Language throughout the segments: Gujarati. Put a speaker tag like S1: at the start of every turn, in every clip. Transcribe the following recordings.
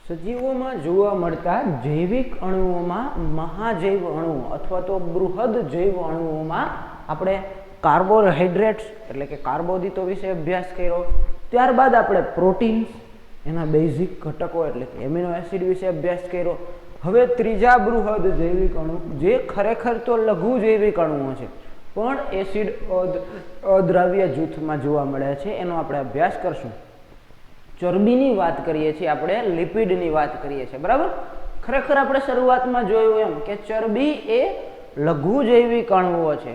S1: સજીવોમાં જોવા મળતા જૈવિક અણુઓમાં મહાજૈવ અણુઓ અથવા તો બૃહદ જૈવ અણુઓમાં આપણે કાર્બોહાઈડ્રેટ્સ એટલે કે કાર્બોદિતો વિશે અભ્યાસ કર્યો. ત્યારબાદ આપણે પ્રોટીન્સ, એના બેઝિક ઘટકો એટલે કે એમિનો એસિડ વિશે અભ્યાસ કર્યો. હવે ત્રીજા બૃહદ જૈવિક અણુ જે ખરેખર તો લઘુ જૈવિક અણુઓ છે પણ એસિડ અદ્રાવ્ય જૂથમાં જોવા મળે છે, એનો આપણે અભ્યાસ કરશું. ચરબીની વાત કરીએ છીએ, આપણે લિપિડની વાત કરીએ છીએ, બરાબર. ખરેખર આપણે શરૂઆતમાં જોયું એમ કે ચરબી એ લઘુ જૈવિક અણુઓ છે,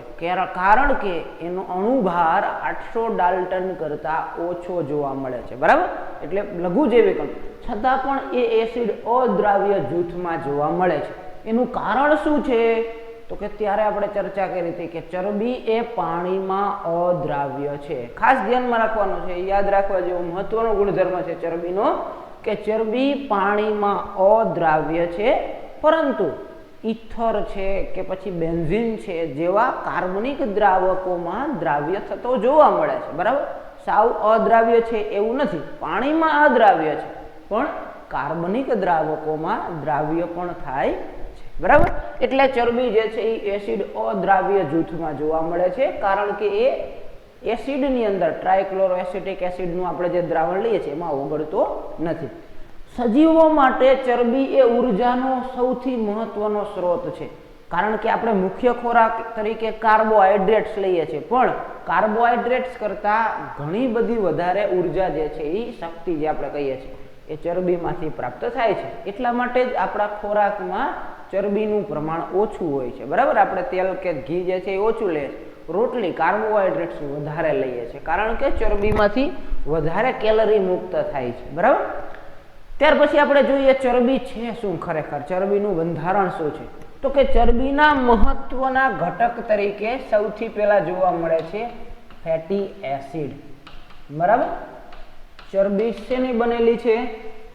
S1: કારણ કે એનો અણુભાર 800 ડાલ્ટન કરતા ઓછો જોવા મળે છે, બરાબર. એટલે લઘુ જૈવિક અણુ છતાં પણ એ એસિડ અદ્રાવ્ય જૂથમાં જોવા મળે છે. એનું કારણ શું છે તો કે ત્યારે આપણે ચર્ચા કરી હતી કે ચરબી એ પાણીમાં અદ્રાવ્ય છે. ખાસ ધ્યાનમાં રાખવાનું છે, યાદ રાખવા જેવો મહત્વનો ગુણધર્મ છે ચરબીનો કે ચરબી પાણીમાં અદ્રાવ્ય છે, પરંતુ ઇથર છે કે પછી બેન્ઝીન છે જેવા કાર્બનિક દ્રાવકોમાં દ્રાવ્ય થતો જોવા મળે છે, બરાબર. સાવ અદ્રાવ્ય છે એવું નથી, પાણીમાં અદ્રાવ્ય છે પણ કાર્બનિક દ્રાવકોમાં દ્રાવ્ય પણ થાય, બરાબર. એટલે ચરબી જે છે એ એસિડ અદ્રાવ્ય જૂથમાં જોવા મળે છે, કારણ કે એ એસિડની અંદર ટ્રાયક્લોરોએસિટિક એસિડનું આપણે જે દ્રાવણ લઈએ છીએ એમાં ઓગળતો નથી. સજીવો માટે ચરબી એ ઉર્જાનો સૌથી મહત્વનો સ્ત્રોત છે, કારણ કે આપણે મુખ્ય ખોરાક તરીકે કાર્બોહાઈડ્રેટ્સ લઈએ છીએ, પણ કાર્બોહાઈડ્રેટ્સ કરતાં ઘણી બધી વધારે ઉર્જા જે છે એ શક્તિ જે આપણે કહીએ છીએ એ ચરબીમાંથી પ્રાપ્ત થાય છે. એટલા માટે જ આપણા ખોરાકમાં ચરબીનું પ્રમાણ ઓછું હોય છે, બરાબર. આપણે તેલ કે ઘી જે છે એ ઓછું લઈએ છીએ, રોટલી કાર્બોહાઈડ્રેટ્સ વધારે લઈએ છીએ, કારણ કે ચરબીમાંથી વધારે કેલરી મુક્ત થાય છે, બરાબર. ત્યાર પછી આપણે જોઈએ ચરબી છે શું, ખરેખર ચરબીનું બંધારણ શું છે તો કે ચરબીના મહત્વના ઘટક તરીકે સૌથી પહેલા જોવા મળે છે ફેટી એસિડ, બરાબર. ચરબી શેની બનેલી છે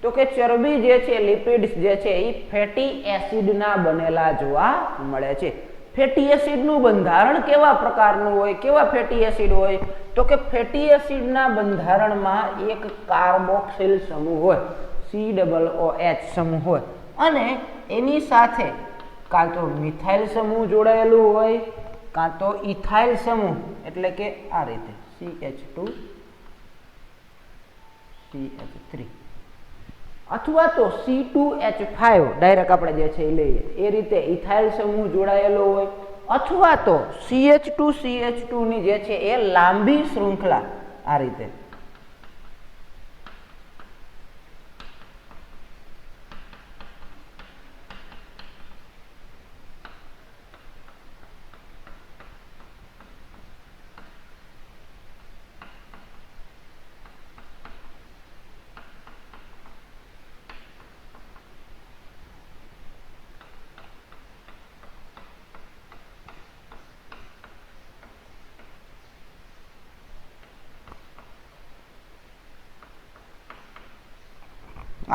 S1: તો કે ચરબી જે છે લિપિડ્સ જે છે એ ફેટી એસિડના બનેલા જોવા મળે છે. ફેટી એસિડનું બંધારણ કેવા પ્રકારનું હોય, કેવા ફેટી એસિડ હોય તો કે ફેટી એસિડના બંધારણમાં એક કાર્બોક્સિલ સમૂહ હોય, COOH સમૂહ હોય, અને એની સાથે કાં તો મિથાઇલ સમૂહ જોડાયેલું હોય કાં તો ઇથાઇલ સમૂહ એટલે કે આ રીતે CH2 CH3 અથવા તો C2H5 ડાયરેક્ટ આપણે જે છે એ લઈએ એ રીતે ઇથાઇલ સમૂહ જોડાયેલો હોય, અથવા તો CH2 ની જે છે એ લાંબી શૃંખલા આ રીતે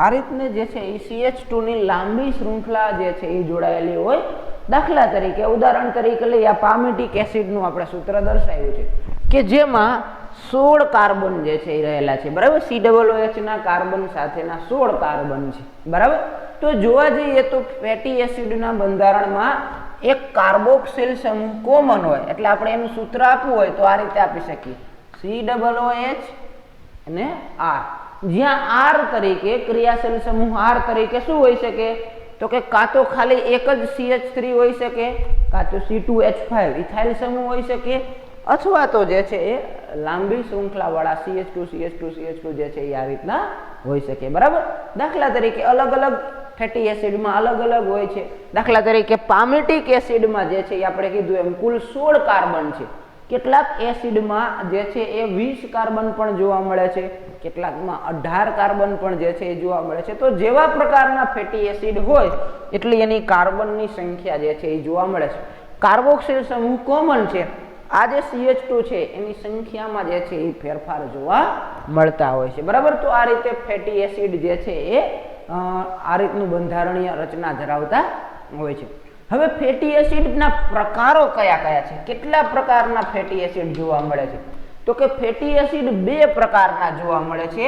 S1: આ રીતને જે છે એ CH2 ની લાંબી શૃંખલા જે છે એ જોડાયેલી હોય. દાખલા તરીકે ઉદાહરણ તરીકે લઈએ, આ પામેટિક એસિડનું આપણે સૂત્ર દર્શાવ્યું છે કે જેમાં 16 કાર્બન જે છે એ રહેલા છે, બરાબર. COOH ના કાર્બન સાથેના 16 કાર્બન છે, બરાબર. તો જોવા જઈએ તો ફેટી એસિડના બંધારણમાં એક કાર્બોક્સિલ સમૂહ કોમન હોય, એટલે આપણે એનું સૂત્ર આપવું હોય તો આ રીતે આપી શકીએ COOH અને R, જ્યાં R તરીકે ક્રિયાશીલ સમૂહ R તરીકે શું હોઈ શકે તો કે કાં તો ખાલી એક જ CH3 હોઈ શકે, કાં તો C2H5 ઇથાઇલ સમૂહ હોઈ શકે, અથવા તો જે છે એ લાંબી શૃંખલાવાળા CH2 જે છે એ આ રીતના હોઈ શકે, બરાબર. દાખલા તરીકે અલગ અલગ ફેટી એસિડમાં અલગ અલગ હોય છે. દાખલા તરીકે પામેટિક એસિડમાં જે છે એ આપણે કીધું એમ કુલ 16 કાર્બન છે. કેટલાક એસિડમાં જે છે એ 20 કાર્બન પણ જોવા મળે છે, કેટલાકમાં 18 કાર્બન પણ જે છે એ જોવા મળે છે. તો જેવા પ્રકારના ફેટી એસિડ હોય એટલી એની કાર્બનની સંખ્યા જે છે એ જોવા મળે છે. કાર્બોક્સિલ સમૂહ કોમન છે, આ જે CH2 છે એની સંખ્યામાં જે છે એ ફેરફાર જોવા મળતા હોય છે, બરાબર. તો આ રીતે ફેટી એસિડ જે છે એ આ રીતનું બંધારણીય રચના ધરાવતા હોય છે. હવે ફેટી એસિડના પ્રકારો કયા કયા છે, કેટલા પ્રકારના ફેટી એસિડ જોવા મળે છે તો કે ફેટી એસિડ બે પ્રકારના જોવા મળે છે.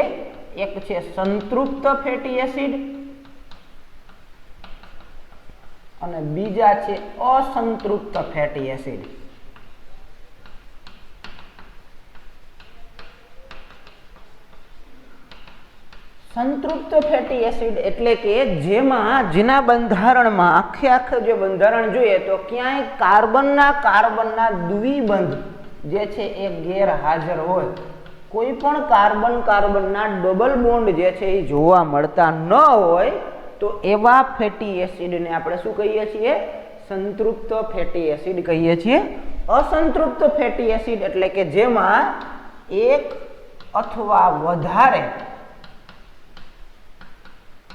S1: એક છે સંતૃપ્ત ફેટી એસિડ અને બીજા છે અસંતૃપ્ત ફેટી એસિડ. સંતૃપ્ત ફેટી એસિડ એટલે કે જેના બંધારણમાં આખું જે બંધારણ જોઈએ તો ક્યાંય કાર્બનના દ્વિબંધ જે છે એ ગેરહાજર હોય, કોઈ પણ કાર્બનના ડબલ બોન્ડ જે છે એ જોવા મળતા ન હોય તો એવા ફેટી એસિડને આપણે શું કહીએ છીએ? સંતૃપ્ત ફેટી એસિડ કહીએ છીએ. અસંતૃપ્ત ફેટી એસિડ એટલે કે જેમાં એક અથવા વધારે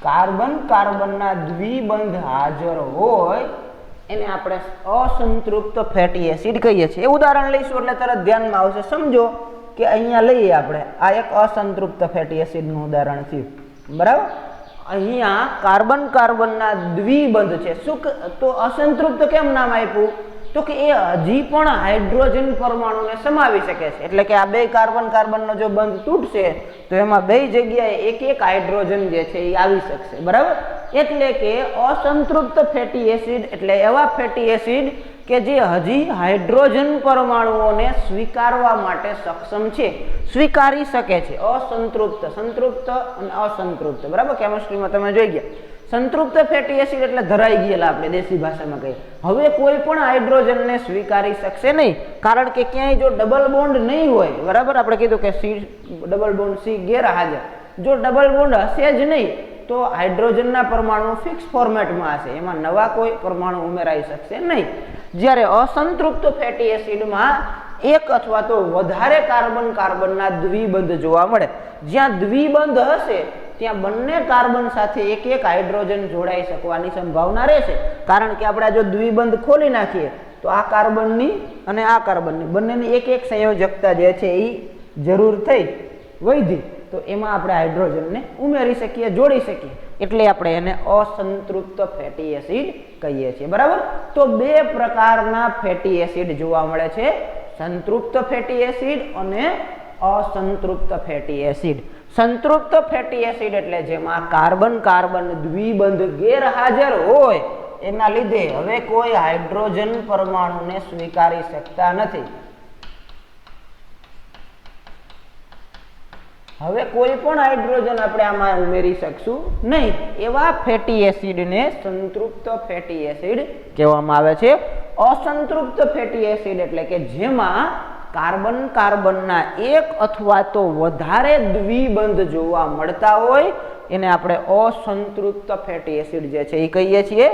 S1: કાર્બનના દ્વિબંધ હાજર હોય એને આપણે અસંતૃપ્ત ફેટી એસિડ કહીએ છીએ. ઉદાહરણ લઈશું એટલે તરત ધ્યાનમાં આવશે. સમજો કે અહીંયા લઈએ આપણે આ એક અસંતૃપ્ત ફેટી એસિડનું ઉદાહરણ છે, બરાબર? અહીંયા કાર્બનના દ્વિબંધ છે. શું તો અસંતૃપ્ત કેમ નામ આપ્યું? તો કે એ હજી પણ હાઇડ્રોજન પરમાણુને સમાવી શકે છે. એટલે કે આ બે કાર્બનનો જો બંધ તૂટશે તો એમાં બે જગ્યાએ એક હાઇડ્રોજન જે છે એ આવી શકશે, બરાબર? એટલે કે અસંતૃપ્ત ફેટી એસિડ એટલે એવા ફેટી એસિડ કે જે હજી હાઇડ્રોજન પરમાણુઓને સ્વીકારવા માટે સક્ષમ છે, સ્વીકારી શકે છે. સંતૃપ્ત અને અસંતૃપ્ત, બરાબર? કેમિસ્ટ્રીમાં તમે જોઈ ગયા. સંતૃપ્ત ફેટી એસિડ એટલે ધરાઈ ગયેલા, આપણે દેશી ભાષામાં કહીએ. હવે કોઈ પણ હાઇડ્રોજનને સ્વીકારી શકશે નહીં, કારણ કે ક્યાંય જો ડબલ બોન્ડ નહીં હોય, બરાબર? આપણે કીધું કે ડબલ બોન્ડ સી ગેરહાજર. જો ડબલ બોન્ડ હશે જ નહીં તો હાઇડ્રોજનના પરમાણુ ફિક્સ ફોર્મેટમાં હશે, એમાં નવા કોઈ પરમાણુ ઉમેરાઈ શકશે નહીં. જ્યારે અસંતૃપ્ત ફેટી એસિડમાં એક અથવા તો વધારે કાર્બનના દ્વિબંધ જોવા મળે. જ્યાં દ્વિબંધ હશે ત્યાં બંને કાર્બન સાથે એક હાઇડ્રોજન જોડાઈ શકવાની સંભાવના રહેશે, કારણ કે આપણે જો દ્વિબંધ ખોલી નાખીએ તો આ કાર્બનની અને આ કાર્બનની બંનેની એક સંયોજકતા જે છે એ જરૂર થઈ વૈધી, તો એમાં આપણે હાઇડ્રોજનને ઉમેરી શકીએ, જોડી શકીએ. એટલે આપણે એને અસંતૃપ્ત ફેટી એસિડ કહીએ છીએ, બરાબર? તો બે પ્રકારના ફેટી એસિડ જોવા મળે છે, સંતૃપ્ત ફેટી એસિડ અને અસંતૃપ્ત ફેટી એસિડ. સંતૃપ્ત ફેટી એસિડ એટલે જેમાં કાર્બન દ્વિબંધ ગેરહાજર હોય, એના લીધે હવે કોઈ હાઇડ્રોજન પરમાણુને સ્વીકારી શકતા નથી. હવે કોઈ પણ હાઇડ્રોજન આપણે આમાં ઉમેરી શકશું નહીં. એવા ફેટી એસિડને સંતૃપ્ત ફેટી એસિડ કહેવામાં આવે છે. અસંતૃપ્ત ફેટી એસિડ એટલે કે જેમાં કાર્બનના એક અથવા તો વધારે દ્વિબંધ જોવા મળતા હોય એને આપણે અસંતૃપ્ત ફેટી એસિડ જે છે એ કહીએ છીએ.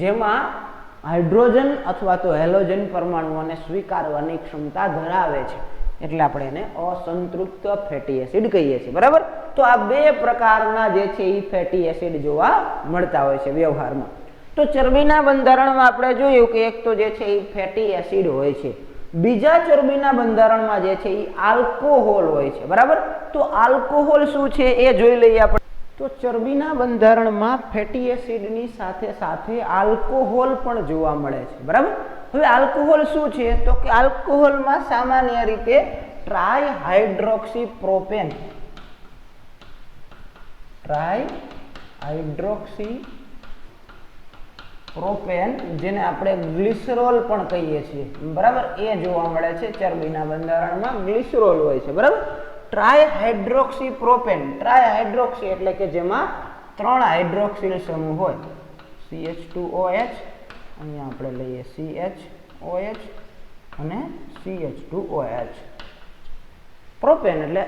S1: જેમાં હાઇડ્રોજન અથવા તો હેલોજન પરમાણુઓને સ્વીકારવાની ક્ષમતા ધરાવે છે, એટલે આપણે એને અસંતૃપ્ત ફેટી એસિડ કહીએ છીએ, બરાબર? તો આ બે પ્રકારના જે છે એ ફેટી એસિડ જોવા મળતા હોય છે વ્યવહારમાં. તો ચરબીના બંધારણમાં આપણે જોયું કે એક તો જે છે એ ફેટી એસિડ હોય છે, બીજા ચરબીના બંધારણમાં જે છે એ આલ્કોહોલ હોય છે, બરાબર? તો આલ્કોહોલ શું છે એ જોઈ લઈએ આપણે. તો ચરબીના બંધારણમાં ફેટી એસિડની સાથે સાથે આલ્કોહોલ પણ જોવા મળે છે, બરાબર? હવે આલ્કોહોલ શું છે? તો કે આલ્કોહોલમાં સામાન્ય રીતે ટ્રાયહાઇડ્રોક્સી પ્રોપેન જેને આપણે ગ્લિસરોલ પણ કહીએ છીએ, બરાબર? એ જોવા મળે છે ચરબીના બંધારણમાં. ગ્લિસરોલ હોય છે, બરાબર? ટ્રાયહાઇડ્રોક્સી પ્રોપેન, ટ્રાયહાઇડ્રોક્સી એટલે કે જેમાં 3 હાઇડ્રોક્સિલ સમૂહ હોય, CH2OH, અહીંયા આપણે લઈએ CHOH અને CH2OH. પ્રોપેન એટલે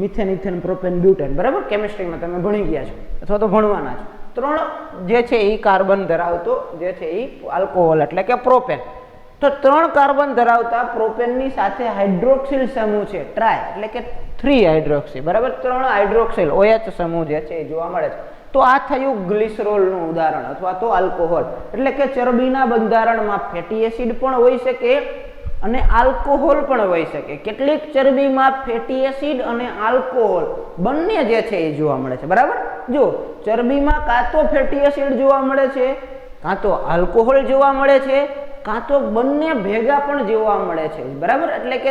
S1: મિથેન, ઇથેન, પ્રોપેન, બ્યુટેન, બરાબર? કેમિસ્ટ્રીમાં તમે ભણી ગયા છો અથવા તો ભણવાના છો. 3 જે છે એ કાર્બન ધરાવતો જે છે એ આલ્કોહોલ એટલે કે પ્રોપેન. તો 3 કાર્બન ધરાવતા પ્રોપેનની સાથે હાઇડ્રોક્સિલ સમૂહ છે ટ્રાય એટલે કે 3 હાઇડ્રોક્સી, બરાબર? 3 હાઇડ્રોક્સિલ OH સમૂહ જે છે એ જોવા મળે છે. તો આ થયું ગ્લિસરોલનું ઉદાહરણ અથવા તો આલ્કોહોલ. એટલે કે ચરબીના બંધારણમાં ફેટી એસિડ પણ હોઈ શકે અને આલ્કોહોલ પણ હોઈ શકે. કેટલીક ચરબીમાં ફેટી એસિડ અને આલ્કોહોલ બંને જે છે એ જોવા મળે છે, બરાબર? જો ચરબીમાં કાં તો ફેટી એસિડ જોવા મળે છે, કાં તો આલ્કોહોલ જોવા મળે છે, કાં તો બંને ભેગા પણ જોવા મળે છે, બરાબર? એટલે કે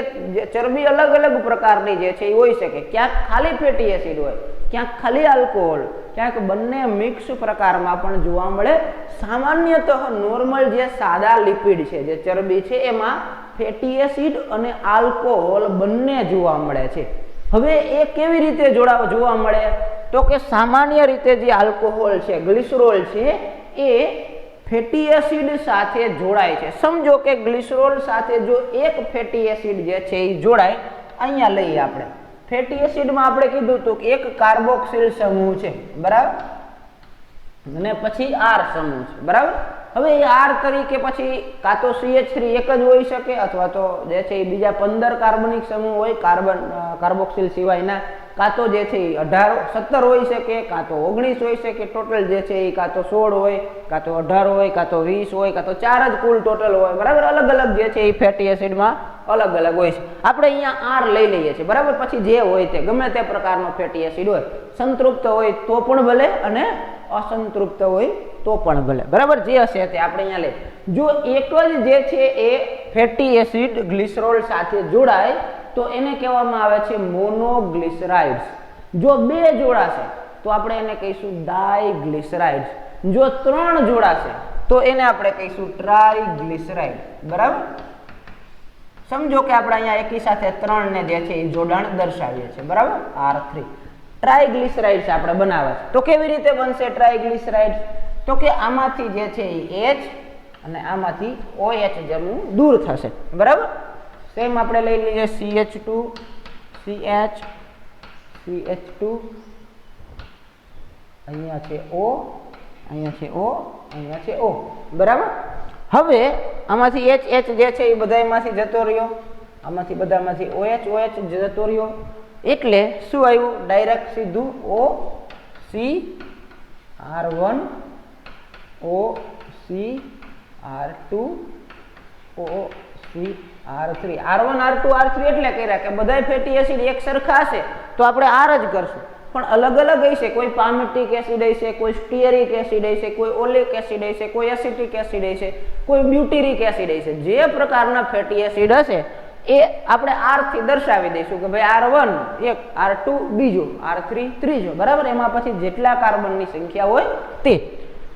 S1: ચરબી અલગ અલગ પ્રકારની જે છે એ હોઈ શકે. ક્યાંક ખાલી ફેટી એસિડ હોય, ક્યાંક ખાલી આલ્કોહોલ, ક્યાંક બંને મિક્સ પ્રકારમાં પણ જોવા મળે. સામાન્યતઃ નોર્મલ જે સાદા લિપિડ છે, જે ચરબી છે, એમાં ફેટી એસિડ અને આલ્કોહોલ બંને જોવા મળે છે. હવે એ કેવી રીતે જોવા મળે? તો કે સામાન્ય રીતે જે આલ્કોહોલ છે, ગ્લિસરોલ છે, એ ફેટી એસિડ સાથે જોડાય છે. સમજો કે ગ્લિસરોલ સાથે જો એક ફેટી એસિડ જે છે એ જોડાય, અહીંયા લઈએ આપણે ફેટી એસિડમાં આપણે કીધું હતું કે એક કાર્બોક્સિલ સમૂહ છે, બરાબર, અને પછી આર સમૂહ છે, બરાબર. હવે એ આર તરીકે પછી કાં તો CH3 એક જ હોઈ શકે, અથવા તો જે છે એ બીજા 15 કાર્બનિક સમૂહ હોય કાર્બોક્સિલ સિવાયના, કાં તો જે છે એ 17 હોઈ શકે, કાં તો 19 હોઈ શકે. ટોટલ જે છે એ કાં તો 16 હોય, કાં તો 18 હોય, કાં તો 20 હોય, કાં તો 4 જ કુલ ટોટલ હોય, બરાબર. અલગ અલગ જે છે એ ફેટી એસિડમાં અલગ અલગ હોય છે. આપણે અહીંયા આર લઈ લઈએ છીએ, બરાબર. પછી જે હોય તે ગમે તે પ્રકારનો ફેટી એસિડ હોય, સંતૃપ્ત હોય તો પણ ભલે અને અસંતૃપ્ત હોય તો પણ ભલે, બરાબર. જે હશે તે આપણે અહીંયા લઈએ. જો એક જ જે છે એ ફેટી એસિડ ગ્લિસરોલ સાથે જોડાય તો એને કહેવામાં આવે છે મોનોગ્લિસરાઇડ્સ. જો બે જોડાશે તો આપણે એને કહીશું ડાયગ્લિસરાઇડ્સ. જો 3 જોડાશે તો એને આપણે કહીશું ટ્રાયગ્લિસરાઇડ, બરાબર. સમજો કે આપણે અહીંયા એકી સાથે 3 ને જે છે એ જોડાણ દર્શાવીએ છીએ, બરાબર. R3 ટ્રાયગ્લિસરાઇડ્સ આપણે બનાવે છે. તો કેવી રીતે બનશે ટ્રાયગ્લિસરાઇડ્સ? તો કે આમાંથી જે છે એ H અને આમાંથી OH જમણું દૂર થશે, બરાબર. સેમ આપણે લઈ લઈએ CH2 CH CH2, અહીંયા છે O, અહીંયા છે O, અહીંયા છે O, બરાબર. હવે આમાંથી H જે છે એ બધામાંથી જતો રહ્યો, આમાંથી બધામાંથી OH જતો રહ્યો, એટલે શું આવ્યું? ડાયરેક્ટ સીધું OCR1 OCR2 OCR3 R1 R2 R3 એટલે કર્યા કે બધા ફેટી એસિડ એક સરખા હશે તો આપણે R જ કરશું, પણ અલગ અલગ હશે. કોઈ પામેટિક એસિડ હશે, કોઈ સ્ટીઅરિક એસિડ હશે, કોઈ ઓલિક એસિડ હશે, કોઈ એસિટિક એસિડ હશે, કોઈ બ્યુટેરિક એસિડ હશે. જે પ્રકારના ફેટી એસિડ હશે એ આપણે R થી દર્શાવી દઈશું કે ભાઈ R1 એક, R2 બીજો, R3 ત્રીજો, બરાબર. એમાં પછી જેટલા કાર્બનની સંખ્યા હોય તે.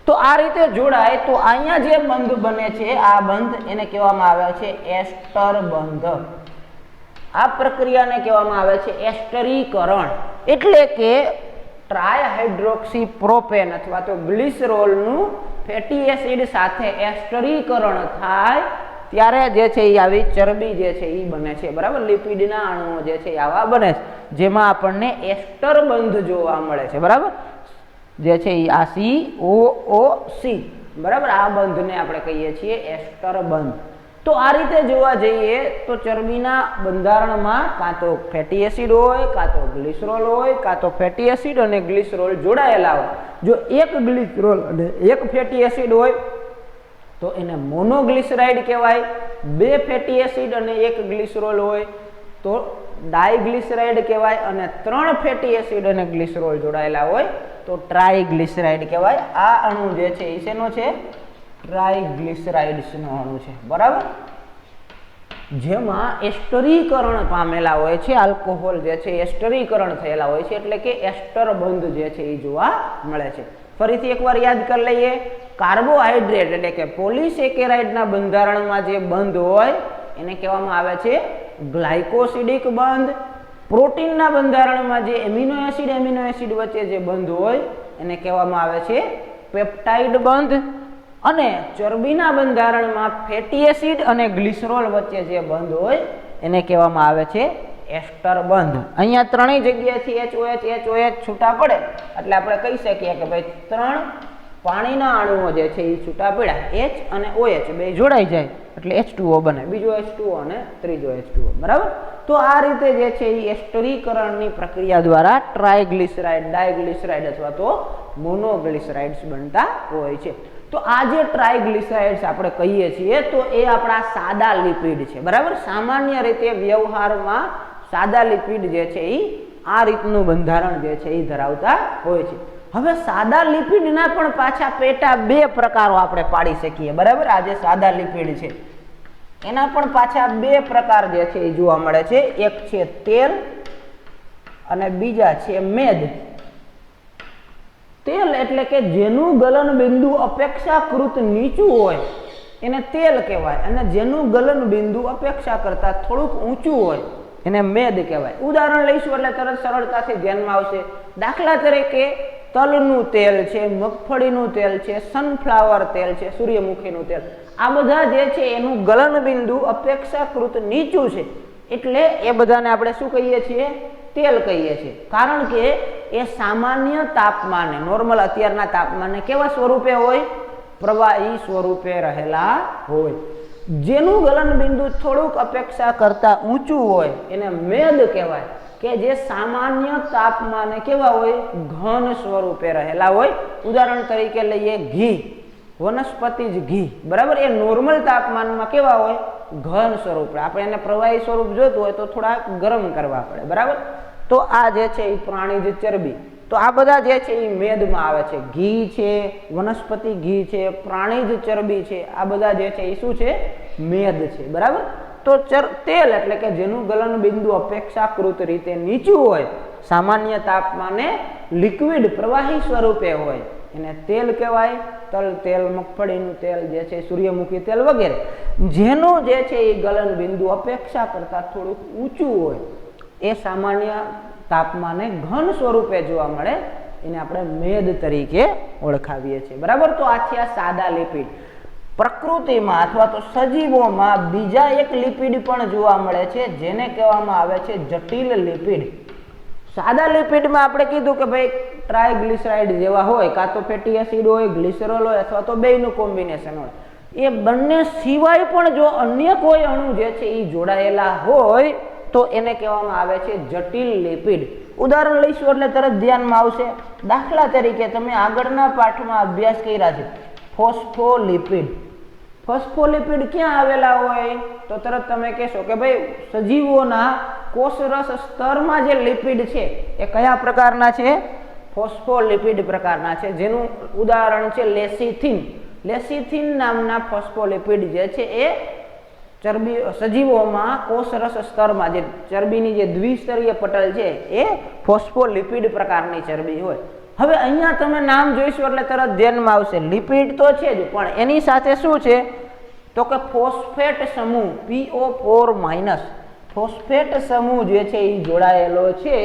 S1: તો આ રીતે જોડાય તો અહીંયા જે બંધ બને છે, આ બંધ એને કહેવામાં આવે છે એસ્ટર બંધ. આ પ્રક્રિયાને કહેવામાં આવે છે એસ્ટરીકરણ. એટલે કે ટ્રાયહાઇડ્રોક્સી પ્રોપેન અથવા તો ગ્લિસરોલનું ફેટી એસિડ સાથે એસ્ટરીકરણ થાય ત્યારે જે છે એ આવી ચરબી જે છે એ બને છે, બરાબર. લિપિડના અણુઓ જે છે આવા બને છે, જેમાં આપણને એસ્ટર બંધ જોવા મળે છે, બરાબર. જે છે એ આ COOC, બરાબર. આ બંધને આપણે કહીએ છીએ એસ્ટર બંધ. તો આ રીતે જોવા જઈએ તો ચરબીના બંધારણમાં કાં તો ફેટી એસિડ હોય, કાં તો ગ્લિસરોલ હોય, કાં તો ફેટી એસિડ અને ગ્લિસરોલ જોડાયેલા હોય. જો એક ગ્લિસરોલ અને એક ફેટી એસિડ હોય તો એને મોનોગ્લિસરાઇડ કહેવાય. 2 ફેટી એસિડ અને 1 ગ્લિસરોલ હોય તો ડાયગ્લિસરાઇડ કહેવાય. અને 3 ફેટી એસિડ અને ગ્લિસરોલ જોડાયેલા હોય તો ટ્રાયગ્લિસરાઇડ કહેવાય. આ અણુ જે છે એ શેનો છે? ટ્રાયગ્લિસરાઇડ્સનો અણુ છે, બરાબર. જેમાં એસ્ટરીકરણ પામેલા હોય છે, આલ્કોહોલ જે છે એસ્ટરીકરણ થયેલા હોય છે, એટલે કે એસ્ટર બંધ જે છે એ જોવા મળે છે. ફરીથી એકવાર યાદ કરી લઈએ. કાર્બોહાઈડ્રેટ એટલે કે પોલિસેકેરાઇડના બંધારણમાં જે બંધ હોય એને કહેવામાં આવે છે ગ્લાયકોસિડિક બંધ. પ્રોટીનના બંધારણમાં જે એમિનો એસિડ વચ્ચે જે બંધ હોય એને કહેવામાં આવે છે પેપ્ટાઇડ બંધ. અને ચરબીના બંધારણમાં ફેટી એસિડ અને ગ્લિસરોલ વચ્ચે જે બંધ હોય એને કહેવામાં આવે છે એસ્ટર બંધ. અહીંયા ત્રણેય જગ્યાએથી HOH છૂટા પડે એટલે આપણે કહી શકીએ કે ભાઈ 3 પાણીના અણુઓ જે છે એ છૂટા પડ્યા, H અને OH બે જોડાઈ જાય એટલે H2O બને, બીજો H2O અને ત્રીજો H2O, બરાબર. તો આ રીતે જે છે એ એસ્ટરીકરણની પ્રક્રિયા દ્વારા ટ્રાયગ્લિસરાઇડ, ડાયગ્લિસરાઇડ અથવા તો મોનોગ્લિસરાઇડ્સ બનતા હોય છે. તો આ જે ટ્રાયગ્લિસરાઇડ્સ આપણે કહીએ છીએ તો એ આપણા સાદા લિપિડ છે, બરાબર. સામાન્ય રીતે વ્યવહારમાં સાદા લિપિડ જે છે એ આ રીતનું બંધારણ જે છે એ ધરાવતા હોય છે. હવે સાદા લિપિડના પણ પાછા પેટા 2 પ્રકારો આપણે પાડી શકીએ, બરાબર. આ જે સાદા લિપિડ છે એના પણ પાછા 2 પ્રકાર જે છે એ જોવા મળે છે. એક છે તેલ અને બીજા છે મેદ. તેલ એટલે કે જેનું ગલન બિંદુ અપેક્ષાકૃત નીચું હોય એને તેલ કહેવાય, અને જેનું ગલન બિંદુ અપેક્ષા કરતા થોડુંક ઊંચું હોય એને મેદ કહેવાય. ઉદાહરણ લઈશું એટલે તરત સરળતાથી ધ્યાનમાં આવશે. દાખલા તરીકે તલનું તેલ છે, મગફળીનું તેલ છે, સનફ્લાવર તેલ છે, સૂર્યમુખીનું તેલ, આ બધા જે છે એનું ગલન બિંદુ અપેક્ષાકૃત નીચું છે, એટલે એ બધાને આપણે શું કહીએ છીએ? તેલ કહીએ છીએ. કારણ કે એ સામાન્ય તાપમાને, નોર્મલ અત્યારના તાપમાને કેવા સ્વરૂપે હોય? પ્રવાહી સ્વરૂપે રહેલા હોય. જેનું ગલન બિંદુ થોડુંક અપેક્ષા કરતા ઊંચું હોય એને મેદ કહેવાય, કે જે સામાન્ય તાપમાને કેવા હોય? ઘન સ્વરૂપે રહેલા હોય. ઉદાહરણ તરીકે લઈએ ઘી, વનસ્પતિજ ઘી, બરાબર, એ નોર્મલ તાપમાનમાં કેવા હોય? ઘન સ્વરૂપે. આપણે એને પ્રવાહી સ્વરૂપ જોતું હોય તો થોડા ગરમ કરવા પડે, બરાબર. તો આ જે છે એ પ્રાણીજ ચરબી, તો આ બધા જે છે એ મેદમાં આવે છે. ઘી છે, વનસ્પતિ ઘી છે, પ્રાણીજ ચરબી છે, આ બધા જે છે એ શું છે? મેદ છે, બરાબર. તો તેલ એટલે કે જેનું ગલન બિંદુ અપેક્ષાકૃત રીતે નીચું હોય, સામાન્ય તાપમાને લિક્વિડ પ્રવાહી સ્વરૂપે હોય, એને તેલ કહેવાય. તલ તેલ, મગફળીનું તેલ જે છે, સૂર્યમુખી તેલ વગેરે. જેનું જે છે એ ગલન બિંદુ અપેક્ષા કરતા થોડુંક ઊંચું હોય, એ સામાન્ય તાપમાને ઘન સ્વરૂપે જોવા મળે, એને આપણે મેદ તરીકે ઓળખાવીએ છીએ, બરાબર. તો આ છે સાદા લિપિડ. પ્રકૃતિમાં અથવા તો સજીવોમાં બીજા એક લિપિડ પણ જોવા મળે છે, જેને કહેવામાં આવે છે જટિલ લિપિડ. સાદા લિપિડમાં આપણે કીધું કે ભાઈ ટ્રાયગ્લિસરાઇડ જેવા હોય, કાં તો ફેટી એસિડ હોય, ગ્લિસરોલ હોય, અથવા તો બેયનું કોમ્બિનેશન હોય. એ બંને સિવાય પણ જો અન્ય કોઈ અણુ જે છે એ જોડાયેલા હોય તો એને કહેવામાં આવે છે જટિલ લિપિડ. ઉદાહરણ લઈશું એટલે તરત ધ્યાનમાં આવશે. દાખલા તરીકે તમે આગળના પાઠમાં અભ્યાસ કર્યા છે ફોસ્ફોલિપિડ. ફોસ્ફોલિપિડ ક્યાં આવેલા હોય? તો તરત તમે કહેશો કે ભાઈ સજીવોના કોષરસ સ્તરમાં જે લિપિડ છે એ કયા પ્રકારના છે? ફોસ્ફોલિપિડ પ્રકારના છે, જેનું ઉદાહરણ છે લેસિથિન. લેસિથિન નામના ફોસ્ફોલિપિડ જે છે એ ચરબી સજીવોમાં કોષરસ સ્તરમાં જે ચરબીની જે દ્વિસ્તરીય પટલ છે એ ફોસ્ફોલિપિડ પ્રકારની ચરબી હોય. હવે અહીંયા તમે નામ જોઈશું એટલે તરત ધ્યાનમાં આવશે, લિપિડ તો છે જ, પણ એની સાથે શું છે? તો કે ફોસ્ફેટ સમૂહ PO4- ફોસ્ફેટ સમૂહ જે છે એ જોડાયેલો છે,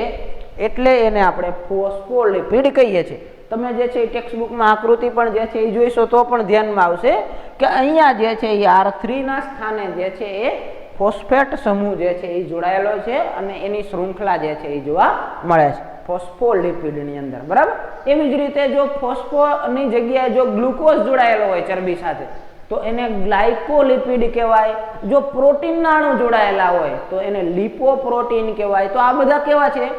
S1: એટલે એને આપણે ફોસ્ફોલિપિડ કહીએ છીએ. તમે જે છે એ ટેક્સ્ટબુકમાં આકૃતિ પણ જે છે એ જોઈશો તો પણ ધ્યાનમાં આવશે કે અહીંયા જે છે એ R3 ના સ્થાને જે છે એ ફોસ્ફેટ સમૂહ જે છે એ જોડાયેલો છે, અને એની શૃંખલા જે છે એ જોવા મળે છે ફોસ્ફોલિપિડની અંદર, બરાબર. એવી જ રીતે જો ફોસ્ફોની જગ્યાએ જો ગ્લુકોઝ જોડાયેલો હોય ચરબી સાથે તો એને ગ્લાયકોલિપિડ કહેવાય. જો પ્રોટીનના અણુ જોડાયેલા હોય તો એને લિપોપ્રોટીન કહેવાય. તો આ બધા કેવા છે?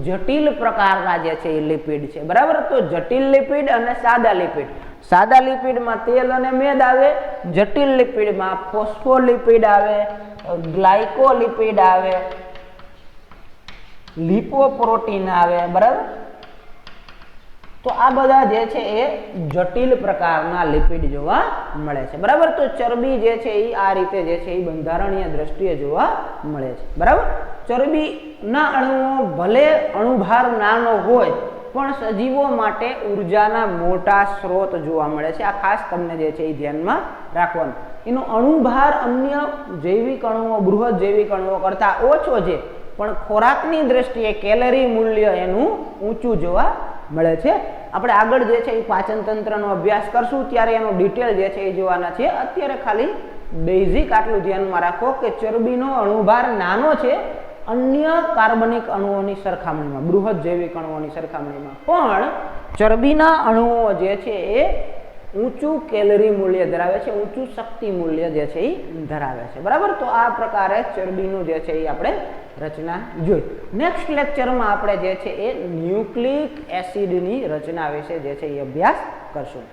S1: જટિલ પ્રકારના જે છે એ લિપિડ છે, બરાબર. તો જટિલ લિપિડ અને સાદા લિપિડ. સાદા લિપિડમાં તેલ અને મેદ આવે, જટિલ લિપિડમાં ફોસ્ફોલિપિડ આવે, ગ્લાયકોલિપિડ આવે, લિપોપ્રોટીન આવે, બરાબર. તો આ બધા જે છે એ જટિલ પ્રકારના લિપિડ જોવા મળે છે, બરાબર. તો ચરબી જે છે એ આ રીતે જે છે એ બંધારણીય દ્રષ્ટિએ જોવા મળે છે, બરાબર. ચરબીના અણુઓ ભલે અણુભાર નાનો હોય પણ સજીવો માટે ઉર્જાના મોટા સ્ત્રોત જોવા મળે છે. આ ખાસ તમને જે છે એ ધ્યાનમાં રાખવાનું. એનો અણુભાર અન્ય જૈવિક અણુઓ, બૃહદ જૈવિક અણુઓ કરતા ઓછો છે, પણ ખોરાકની દ્રષ્ટિએ કેલરી મૂલ્ય એનું ઊંચું જોવા મળે છે. આપણે આગળ જે છે એ પાચન તંત્રનો અભ્યાસ કરશું ત્યારે એનો ડિટેલ જે છે એ જોવાના છે. અત્યારે ખાલી બેઝિક આટલું ધ્યાનમાં રાખો કે ચરબીનો અણુભાર નાનો છે અન્ય કાર્બનિક અણુઓની સરખામણીમાં, બૃહદ જૈવિક અણુઓની સરખામણીમાં, પણ ચરબીના અણુઓ જે છે એ ઊંચું કેલરી મૂલ્ય ધરાવે છે, ઊંચું શક્તિ મૂલ્ય જે છે એ ધરાવે છે, બરાબર. તો આ પ્રકારે ચરબીનું જે છે એ આપણે રચના જોઈ. નેક્સ્ટ લેક્ચરમાં આપણે જે છે એ ન્યુક્લિક એસિડની રચના વિશે જે છે એ અભ્યાસ કરશું.